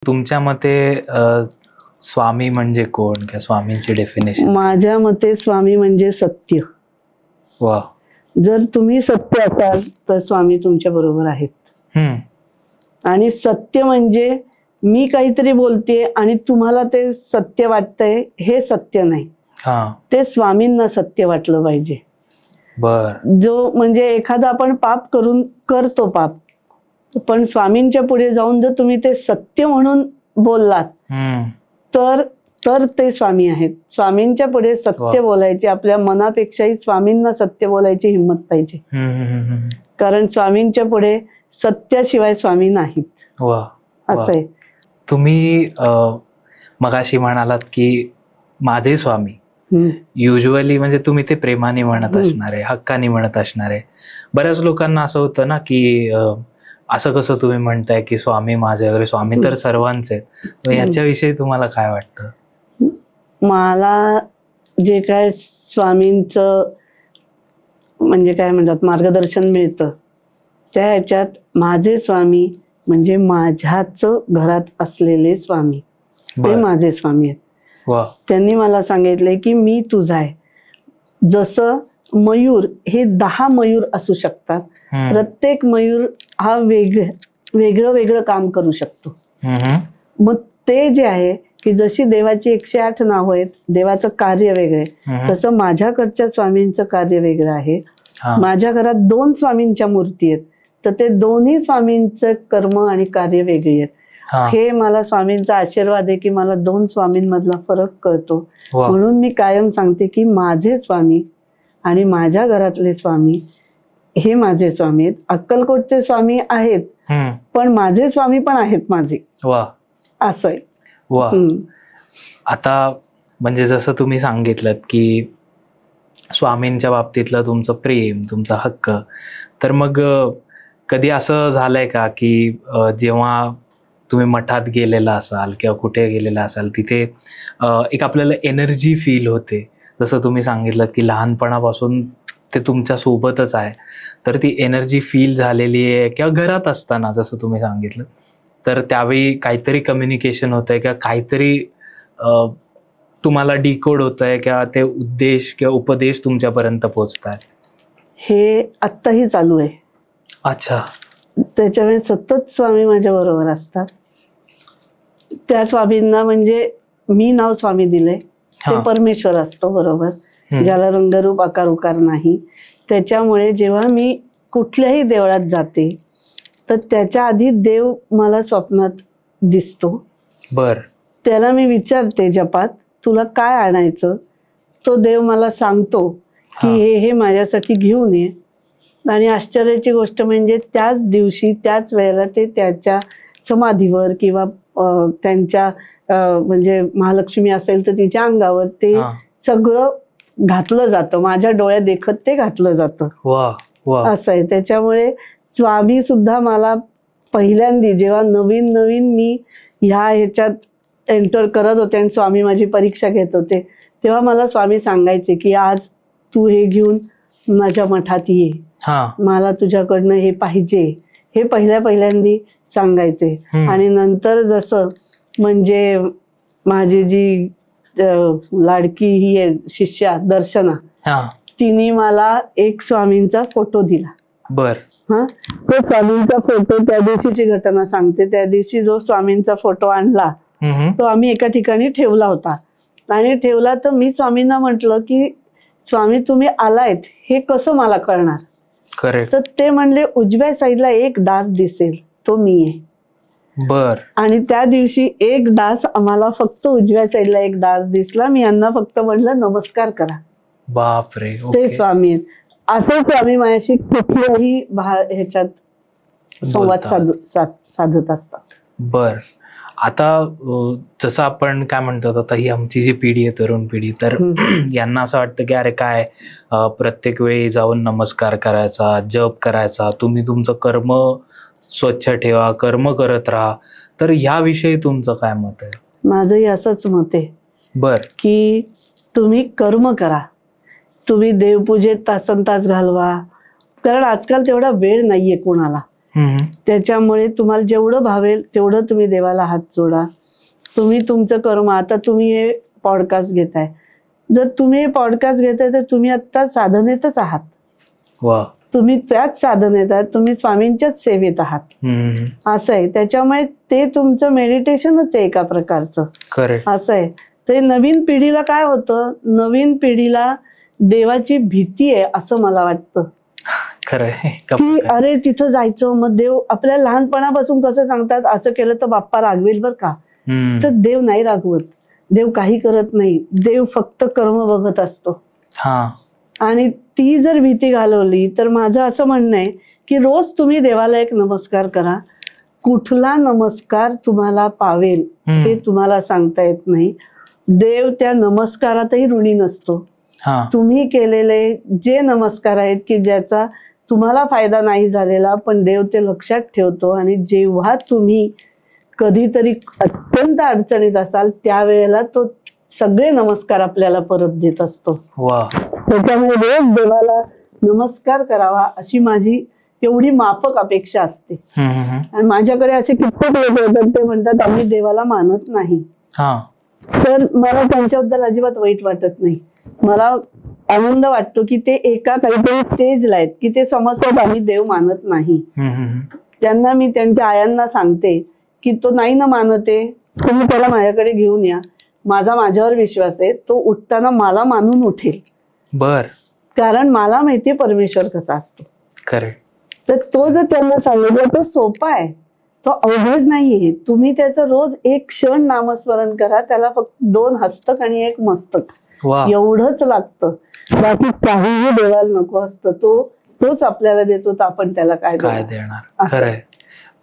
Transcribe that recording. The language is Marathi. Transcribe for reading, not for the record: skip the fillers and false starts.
तुमच्या मते स्वामी म्हणजे कोण किंवा स्वामींची डेफिनेशन? माझ्या मते स्वामी म्हणजे सत्य. वा. जर तुम्ही सत्य असाल तर स्वामी तुमच्या बरोबर आहेत. आणि सत्य म्हणजे मी काहीतरी बोलते आणि तुम्हाला ते सत्य वाटतंय, हे सत्य नाही. ते स्वामींना सत्य वाटलं पाहिजे. बर. जो म्हणजे एखादा आपण पाप करतो पाप, पण स्वामींच्या पुढे जाऊन जर तुम्ही ते सत्य म्हणून बोललात तर तर ते स्वामी आहेत. स्वामींच्या पुढे सत्य बोलायचे, आपल्या मनापेक्षाही स्वामींना सत्य बोलायची हिंमत पाहिजे. कारण स्वामींच्या पुढे सत्याशिवाय स्वामी नाहीत. असं आहे. तुम्ही मगाशी म्हणालात की माझे स्वामी, युजली म्हणजे तुम्ही ते प्रेमाने म्हणत असणार आहे, हक्काने म्हणत असणार आहे. बऱ्याच लोकांना असं होतं ना की असं कसं तुम्ही म्हणताय की स्वामी माझे वगैरे, स्वामी तर सर्वांचे आहेत. याच्याविषयी तुम्हाला काय वाटतं? मला जे काय स्वामींचं म्हणजे काय म्हणतात मार्गदर्शन मिळतं, त्या ह्याच्यात माझे स्वामी म्हणजे माझ्याच घरात असलेले स्वामी, ते माझे स्वामी आहेत. त्यांनी मला सांगितले की मी तुझा आहे. जसं मयूर हे 10 मयूर असू शकतात, प्रत्येक मयूर हा वेगळं वेगळं काम करू शकतो. मग ते जे आहे की जशी देवाची 108 नावं आहेत, देवाचं कार्य वेगळे, तसं माझ्याकडच्या स्वामींचं कार्य वेगळं आहे. माझ्या घरात 2 स्वामींच्या मूर्ती आहेत, तर ते दोन्ही स्वामींचं कर्म आणि कार्य वेगळी आहेत. हे मला स्वामींचा आशीर्वाद आहे की मला 2 स्वामींमधला फरक कळतो. म्हणून मी कायम सांगते की माझे स्वामी आणि माझ्या घरातले स्वामी हे माझे स्वामी आहेत. अक्कलकोटचे स्वामी आहेत, पण माझे स्वामी पण आहेत माझे. असं आहे. आता म्हणजे जसं तुम्ही सांगितलं की स्वामींच्या बाबतीतलं तुमचं प्रेम, तुमचा हक्क, तर मग कधी असं झालंय का की जेव्हा तुम्ही मठात गेलेला असाल किंवा कुठे गेलेला असाल, तिथे एक आपल्याला एनर्जी फील होते, जसं तुम्ही सांगितलं की लहानपणापासून ते तुमच्या सोबतच आहे, तर ती एनर्जी फील झालेली आहे, किंवा घरात असताना जसं तुम्ही सांगितलं, तर त्यावेळी काहीतरी कम्युनिकेशन होतंय किंवा काहीतरी तुम्हाला डिकोड होतंय किंवा ते उद्देश किंवा उपदेश तुमच्यापर्यंत पोहोचताय? हे आत्ताही चालू आहे. अच्छा. त्याच्यामुळे सतत स्वामी माझ्या बरोबर असतात. त्या स्वामींना म्हणजे मी नाव स्वामी दिलंय, ते परमेश्वर असतो बरोबर, ज्याला रंगरूप आकार उकार नाही. त्याच्यामुळे जेव्हा मी कुठल्याही देवळात जाते तर त्याच्या आधी देव मला स्वप्नात दिसतो. त्याला मी विचारते जपात तुला काय आणायचं, तो देव मला सांगतो की हे माझ्यासाठी घेऊन ये. आणि आश्चर्याची गोष्ट म्हणजे त्याच दिवशी त्याच वेळेला ते त्याच्या समाधीवर किंवा त्यांच्या म्हणजे महालक्ष्मी असेल तर तिच्या अंगावर ते सगळं घातलं जातं, माझ्या डोळ्यात देखत ते घातलं जातं. असं आहे. त्याच्यामुळे स्वामी सुद्धा मला पहिल्यांदा जेव्हा नवीन नवीन मी ह्याच्यात एंटर करत होते आणि स्वामी माझी परीक्षा घेत होते, तेव्हा मला स्वामी सांगायचे की आज तू हे घेऊन माझ्या मठात ये, मला तुझ्याकडनं हे पाहिजे, हे पहिल्यांदी सांगायचे. आणि नंतर जसं म्हणजे माझी जी लाडकी ही आहे शिष्या दर्शना, तिने मला एक स्वामींचा फोटो दिला. तो स्वामींचा फोटो, त्या दिवशीची घटना सांगते, त्या दिवशी जो स्वामींचा फोटो आणला तो आम्ही एका ठिकाणी ठेवला होता. आणि ठेवला तर मी स्वामींना म्हटलं की स्वामी तुम्ही आलायत हे कसं मला कळणार? तर ते म्हणले उजव्या साईडला एक डास दिसेल, तो मी आहे. आणि त्या दिवशी एक डास आम्हाला फक्त उजव्या साईडला एक डास दिसला. मी यांना फक्त म्हटलं नमस्कार करा. बापरे. ते स्वामी आहेत. असे स्वामी माझ्याशी कुठल्याही ह्याच्यात संवाद साधत असतात. आता जसं आपण काय म्हणतो, आता ही आमची जी पिढी आहे, तरुण पिढी, तर यांना असं वाटतं की अरे काय प्रत्येक वेळी जाऊन नमस्कार करायचा, जप करायचा, तुम्ही तुमचं कर्म स्वच्छ ठेवा, कर्म करत राहा. तर ह्याविषयी तुमचं काय मत आहे? माझंही असंच मत आहे की तुम्ही कर्म करा, तुम्ही देवपूजेत तासन तास घालवा, कारण आजकाल तेवढा वेळ नाहीये कोणाला. त्याच्यामुळे तुम्हाला जेवढं भावेल तेवढं तुम्ही देवाला हात जोडा. तुम्ही तुमचं कर्म, आता तुम्ही हे पॉडकास्ट घेताय, जर तुम्ही हे पॉडकास्ट घेताय तर तुम्ही आता साधनेतच आहात. वा. तुम्ही त्याच साधनेत आहात, तुम्ही स्वामींच्याच सेवेत आहात, असं आहे. त्याच्यामुळे ते तुमचं मेडिटेशनच आहे एका प्रकारचं. असं आहे. ते नवीन पिढीला काय होतं, नवीन पिढीला देवाची भीती आहे असं मला वाटतं. की अरे तिथं जायचं, मग देव आपल्याला लहानपणापासून कसं सांगतात, असं केलं तर बाप्पा रागवेल बर का. तर देव नाही रागवत, देव काही करत नाही, देव फक्त कर्म बघत असतो. आणि ती जर भीती घालवली तर माझं असं म्हणणं आहे की रोज तुम्ही देवाला एक नमस्कार करा. कुठला नमस्कार तुम्हाला पावेल हे तुम्हाला सांगता येत नाही. देव त्या नमस्कारातही ऋणी नसतो. तुम्ही केलेले जे नमस्कार आहेत की ज्याचा तुम्हाला फायदा नाही झालेला, पण देव ते लक्षात ठेवतो. आणि जेव्हा तुम्ही कधीतरी अत्यंत अडचणीत असाल त्यावेळेला तो सगळे नमस्कार आपल्याला परत देत असतो. त्याच्यामुळे रोज देवाला नमस्कार करावा अशी माझी एवढी माफक अपेक्षा असते. आणि माझ्याकडे असे कित्येक लोक होतात, ते म्हणतात आम्ही देवाला मानत नाही. तर मला त्यांच्याबद्दल अजिबात वाईट वाटत नाही. मला आनंद वाटतो की ते एका काहीतरी स्टेजला आहेत की ते समजतात आम्ही देव मानत नाही. त्यांना मी त्यांच्या आयांना सांगते की तो नाही ना मानते, तुम्ही त्याला माझ्याकडे घेऊन या, माझा माझ्यावर विश्वास आहे, तो उठताना मला मानून उठेल. कारण मला माहितीये परमेश्वर कसा असतो. तर तो जर त्यांना सांगितलं तो सोपा आहे, तो अवघड नाहीये. तुम्ही त्याचं रोज एक क्षण नामस्मरण करा, त्याला फक्त 2 हस्तक आणि 1 मस्तक एवढंच लागतं. बाकी काहीही देवाला नको असतं. तोच आपल्याला देतो, तर आपण त्याला काय देणार.